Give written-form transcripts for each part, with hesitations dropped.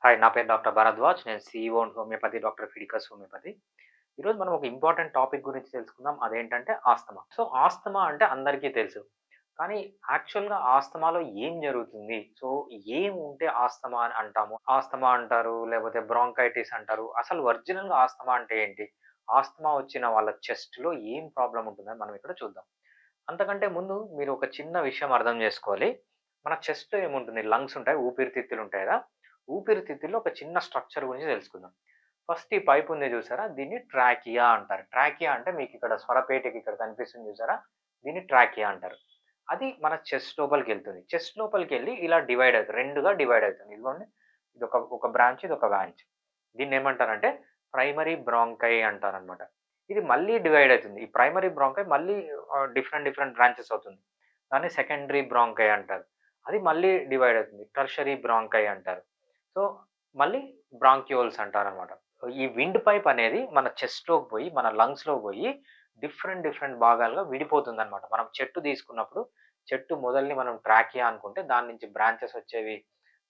Hi. నా పేరు doctor Bharadwaj. నేను CEO and homeopathy doctor Fidicus homeopathy. ఈరోజు మనం ఒక ఇంపార్టెంట్ టాపిక్ గురించి తెలుసుకుందాం. అదేంటంటే ఆస్తమా. సో, ఆస్తమా అంటే అందరికీ తెలుసు. కానీ యాక్చువల్‌గా ఆస్తమాలో ఏం జరుగుతుంది? సో, ఏం ఉంటే ఆస్తమా అని అంటాము? ఆస్తమా అంటారు, లేకపోతే బ్రాంకైటిస్ అంటారు. అసలు ఒరిజినల్‌గా ఆస్తమా అంటే ఏంటి? ఆస్తమా వచ్చిన వాళ్ళ చెస్ట్‌లో ఏం ప్రాబ్లమ్ ఉంటుందని మనం ఇక్కడ చూద్దాం. అంతకంటే ముందు మీరు ఒక చిన్న విషయం అర్థం చేసుకోవాలి. మన చెస్ట్‌లో ఏముంటుంది? లంగ్స్ ఉంటాయి, ఊపిరితిత్తులు ఉంటాయి కదా! ఊపిరితిత్తుల్లో ఒక చిన్న స్ట్రక్చర్ గురించి తెలుసుకుందాం. ఫస్ట్ ఈ పైప్ ఉంది చూసారా? దీన్ని ట్రాకియా అంటారు. ట్రాకియా అంటే మీకు ఇక్కడ స్వరపేటిక ఇక్కడ కనిపిస్తుంది చూసారా? దీన్ని ట్రాకియా అంటారు. అది మన చెస్ట్ లోపలికెళ్తుంది. చెస్ట్ లోపలికెళ్ళి ఇలా డివైడ్ అవుతుంది. 2గా డివైడ్ అవుతుంది. ఇదిగోండి. ఒక బ్రాంచ్, ఇదొక బ్రాంచ్. దీన్నేమంటారంటే ప్రైమరీ బ్రాంకై అంటారనమాట. ఇది మళ్ళీ డివైడ్ అవుతుంది. ఈ ప్రైమరీ బ్రాంకై మళ్ళీ డిఫరెంట్ డిఫరెంట్ బ్రాంచెస్ అవుతుంది. దాన్ని సెకండరీ బ్రాంకై అంటారు. అది మళ్ళీ డివైడ్ అవుతుంది. టెర్షరీ బ్రాంకై అంటారు. సో, మళ్ళీ బ్రాంక్యూల్స్ అంటారనమాట. ఈ విండ్ పైప్ అనేది మన చెస్ట్‌లోకి పోయి, మన లంగ్స్‌లోకి పోయి డిఫరెంట్ డిఫరెంట్ భాగాలుగా విడిపోతుందనమాట. మనం చెట్టు తీసుకున్నప్పుడు చెట్టు మొదల్ని మనం ట్రాకియా అనుకుంటే దాని నుంచి బ్రాంచెస్ వచ్చేవి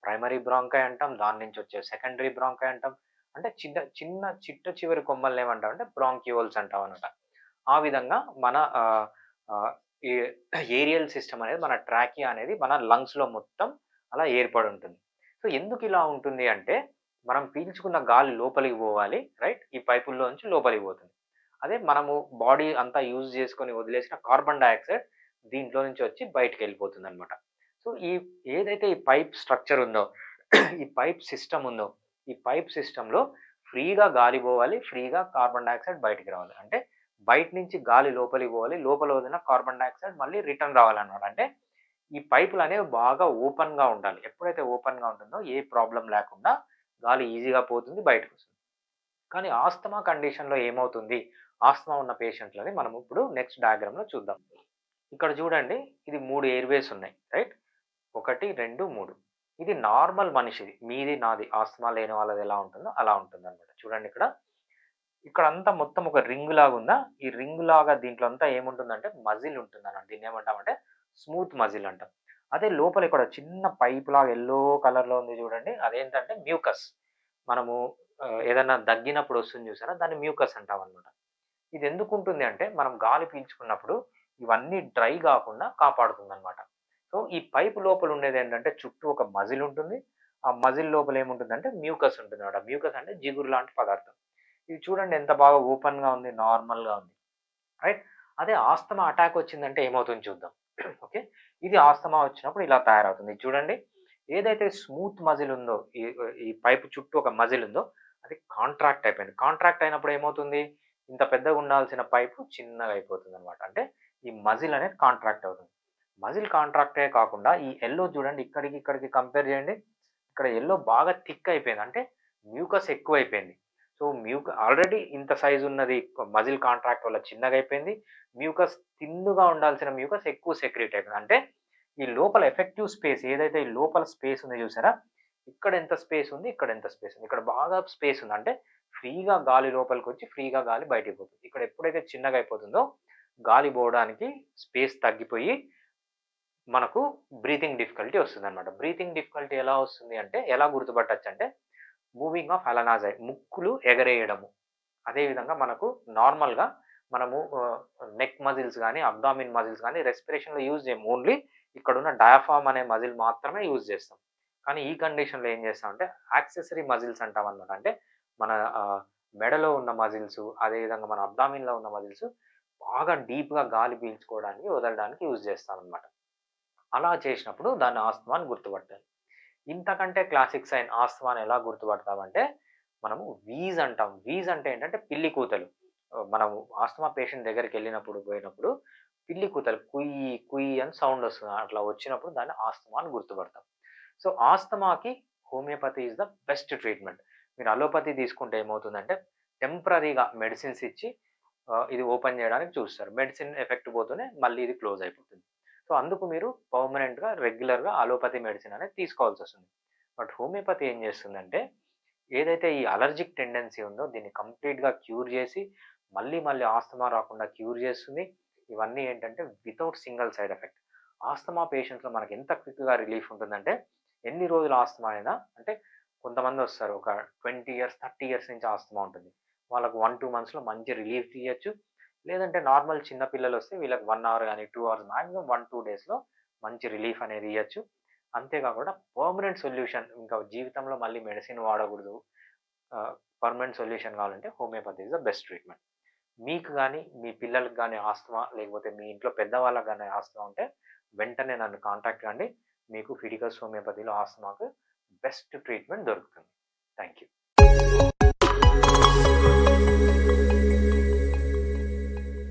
ప్రైమరీ బ్రాంకై అంటాం. దాని నుంచి వచ్చేవి సెకండరీ బ్రాంకై అంటాం. అంటే చిన్న చిన్న చిట్ట చివరి కొమ్మల్ని ఏమంటామంటే బ్రాంక్యూల్స్ అంటామనమాట. ఆ విధంగా మన ఆహ్, ఆహ్, ఈ ఏరియల్ సిస్టమ్ అనేది మన ట్రాకియా అనేది మన లంగ్స్‌లో మొత్తం అలా ఏర్పడి ఉంటుంది. సో, ఎందుకిలా ఉంటుంది అంటే, మనం పీల్చుకున్న గాలి లోపలికి పోవాలి. రైట్? ఈ పైపుల్లోంచి లోపలికి పోతుంది. అదే మనము బాడీ అంతా యూజ్ చేసుకొని వదిలేసిన కార్బన్ డయాక్సైడ్ దీంట్లో నుంచి వచ్చి బయటికెళ్ళిపోతుందనమాట. సో, ఏదైతే ఈ పైప్ స్ట్రక్చర్ ఉందో, ఈ పైప్ సిస్టమ్ ఉందో, ఈ పైప్ సిస్టమ్‌లో ఫ్రీగా గాలి పోవాలి. ఫ్రీగా కార్బన్ డయాక్సైడ్ బయటికి రావాలి. అంటే బయట నుంచి గాలి లోపలికి పోవాలి. లోపల వదిలిన కార్బన్ డయాక్సైడ్ మళ్ళీ రిటర్న్ రావాలనమాట. అంటే ఈ పైపులనేవి బాగా ఓపెన్‌గా ఉండాలి. ఎప్పుడైతే ఓపెన్‌గా ఉంటుందో ఏ ప్రాబ్లమ్ లేకుండా గాలి ఈజీగా పోతుంది, బయటకొస్తుంది. కానీ ఆస్తమా కండిషన్‌లో ఏమవుతుంది? ఆస్తమా ఉన్న పేషెంట్‌లని మనం ఇప్పుడు నెక్స్ట్ డయాగ్రామ్‌లో చూద్దాం. ఇక్కడ చూడండి, ఇది 3 ఎయిర్‌వేస్ ఉన్నాయి. రైట్? 1, 2, 3. ఇది నార్మల్ మనిషిది. మీది, నాది ఆస్తమా లేని వాళ్ళది ఎలా ఉంటుందో అలా ఉంటుందన్నమాట. చూడండి ఇక్కడ. ఇక్కడంతా మొత్తం ఒక రింగ్ లాగుందా? ఈ రింగ్ లాగా దీంట్లో అంతా ఏముంటుందంటే మజిల్ ఉంటుందన్నమాట. దీన్నేమంటామంటే స్మూత్ మజిల్ అంటాం. అదే లోపల ఇక్కడ చిన్న పైప్‌లాగా యెల్లో కలర్‌లో ఉంది చూడండి. అదేంటంటే మ్యూకస్. మనము ఏదన్నా దగ్గినప్పుడు వస్తుంది చూసారా? దాన్ని మ్యూకస్ అంటామన్నమాట. ఇది ఎందుకుంటుంది అంటే, మనం గాలి పీల్చుకున్నప్పుడు ఇవన్నీ డ్రై గాకుండా కాపాడుతుందనమాట. సో, ఈ పైప్ లోపల ఉండేదేంటంటే చుట్టూ ఒక మజిల్ ఉంటుంది. ఆ మజిల్ లోపల ఏముంటుందంటే మ్యూకస్ ఉంటుందన్నమాట. మ్యూకస్ అంటే జిగురు లాంటి పదార్థం. ఇది చూడండి ఎంత బాగా ఓపెన్‌గా ఉంది, నార్మల్‌గా ఉంది. రైట్? అదే ఆస్తమా అటాక్ వచ్చిందంటే ఏమవుతుందో చూద్దాం. ఓకే. ఇది ఆస్తమా వచ్చినప్పుడు ఇలా తయారవుతుంది. ఇది చూడండి. ఏదైతే స్మూత్ మజిల్ ఉందో, ఈ పైప్ చుట్టూ ఒక మజిల్ ఉందో అది కాంట్రాక్ట్ అయిపోయింది. కాంట్రాక్ట్ అయినప్పుడు ఏమవుతుంది? ఇంత పెద్దగా ఉండాల్సిన పైపు చిన్నగా అయిపోతుందన్నమాట. అంటే ఈ మజిల్ అనేది కాంట్రాక్ట్ అవుతుంది. మజిల్ కాంట్రాక్టే కాకుండా ఈ యెల్లో చూడండి, ఇక్కడికి, ఇక్కడికి కంపేర్ చేయండి. ఇక్కడ యెల్లో బాగా థిక్ అయిపోయింది. అంటే మ్యూకస్ ఎక్కువైపోయింది. సో, ఆల్రెడీ ఇంత సైజ్ ఉన్నది మజిల్ కాంట్రాక్ట్ వల్ల చిన్నగయిపోయింది. థిన్‌గా ఉండాల్సిన మ్యూకస్ ఎక్కువ సెక్రీట్ అయిపోయింది. అంటే ఈ లోపల ఎఫెక్టివ్ స్పేస్ ఏదైతే ఈ లోపల స్పేస్ ఉంది చూసారా? ఇక్కడ ఎంత స్పేస్ ఉంది, ఇక్కడ ఎంత స్పేస్ ఉంది. ఇక్కడ బాగా స్పేస్ ఉంది. అంటే ఫ్రీగా గాలి లోపలికొచ్చి, ఫ్రీగా గాలి బయటికి పోతుంది. ఇక్కడ ఎప్పుడైతే చిన్నగా అయిపోతుందో గాలి పోవడానికి స్పేస్ తగ్గిపోయి మనకు బ్రీతింగ్ డిఫికల్టీ వస్తుందన్నమాట. బ్రీతింగ్ డిఫికల్టీ ఎలా వస్తుంది అంటే, ఎలా గుర్తుపట్టొచ్చంటే, మూవింగ్ ఆఫ్ అలనాజై ముక్కులు ఎగరేయడము. అదే విధంగా మనకు నార్మల్‌గా మనము నెక్ మజిల్స్ గాని, అబ్డామిన్ మజిల్స్ గాని రెస్పిరేషన్‌లో యూజ్ చేయము. ఓన్లీ ఇక్కడున్న డయాఫ్రామ్ అనే మజిల్ మాత్రమే యూజ్ చేస్తాం. కానీ ఈ కండిషన్‌లో ఏం చేస్తామంటే యాక్సెసరీ మజిల్స్ అంటామనమాట. అంటే మన మెడలో ఉన్న మజిల్స్, అదే విధంగా మన అబ్డామిన్‌లో ఉన్న మజిల్స్ బాగా డీప్‌గా గాలి పీల్చుకోవడానికి, వదలడానికి యూజ్ చేస్తామనమాట. అలా చేసినప్పుడు దాన్ని ఆస్తమా అని గుర్తుపట్టాలి. ఇంతకంటే క్లాసిక్ సైన్ ఆస్తమాని ఎలా గుర్తుపడతామంటే, మనము వీజ్ అంటాం. వీజ్ అంటే ఏంటంటే పిల్లి కూతలు. మనము ఆస్తమా పేషెంట్ దగ్గరికెళ్ళినప్పుడు, పోయినప్పుడు పిల్లి కూతలు కుయ్ కుయ్ అని సౌండ్ వస్తుంది. అట్లా వచ్చినప్పుడు దాన్ని ఆస్తమా అని గుర్తుపడతాం. సో, ఆస్తమాకి homeopathy is the best treatment. మీరు అలోపతి తీసుకుంటే ఏమవుతుందంటే, టెంపరరీగా మెడిసిన్స్ ఇచ్చి ఇది ఓపెన్ చేయడానికి చూస్తారు. మెడిసిన్ ఎఫెక్ట్ పోతూనే మళ్ళీ ఇది క్లోజ్ అయిపోతుంది. సో, అందుకు మీరు పర్మనెంట్‌గా, రెగ్యులర్‌గా అలోపతి మెడిసిన్ అనేది తీసుకోవాల్సొస్తుంది. బట్ హోమియోపతి ఏం చేస్తుందంటే, ఏదైతే ఈ అలర్జిక్ టెండెన్సీ ఉందో దీన్ని కంప్లీట్‌గా క్యూర్ చేసి, మళ్ళీ మళ్ళీ ఆస్తమా రాకుండా క్యూర్ చేస్తుంది. ఇవన్నీ ఏంటంటే without single side effect. Asthma పేషెంట్స్‌లో మనకి ఎంత క్విక్‌గా రిలీఫ్ ఉంటుందంటే, ఎన్ని రోజులు ఆస్తమా అయినా అంటే కొంతమందొస్తారు. ఒక 20 ఇయర్స్, 30 ఇయర్స్ నుంచి ఆస్తమా ఉంటుంది. వాళ్ళకి 1, 2 మంత్స్‌లో మంచి రిలీఫ్ ఇయ్యొచ్చు. లేదంటే నార్మల్ చిన్న పిల్లలొస్తే వీళ్ళకి 1 అవర్ గాని, 2 అవర్స్ మాక్సిమం 1, 2 డేస్‌లో మంచి రిలీఫ్ అనేది ఇయ్యొచ్చు. అంతే కాకుండా పర్మనెంట్ సొల్యూషన్ ఇంకా జీవితంలో మళ్ళీ మెడిసిన్ వాడకూడదు. పర్మనెంట్ సొల్యూషన్ కావాలంటే homeopathy is the best treatment. మీకు గాని, మీ పిల్లలకి గాని ఆస్తమా లేకపోతే మీ ఇంట్లో పెద్దవాళ్ళకి గాని ఆస్తమా ఉంటే వెంటనే నన్ను కాంటాక్ట్ కండి. మీకు ఫిడికస్ హోమియోపతిలో ఆస్తమాకు బెస్ట్ ట్రీట్మెంట్ దొరుకుతుంది. Thank you.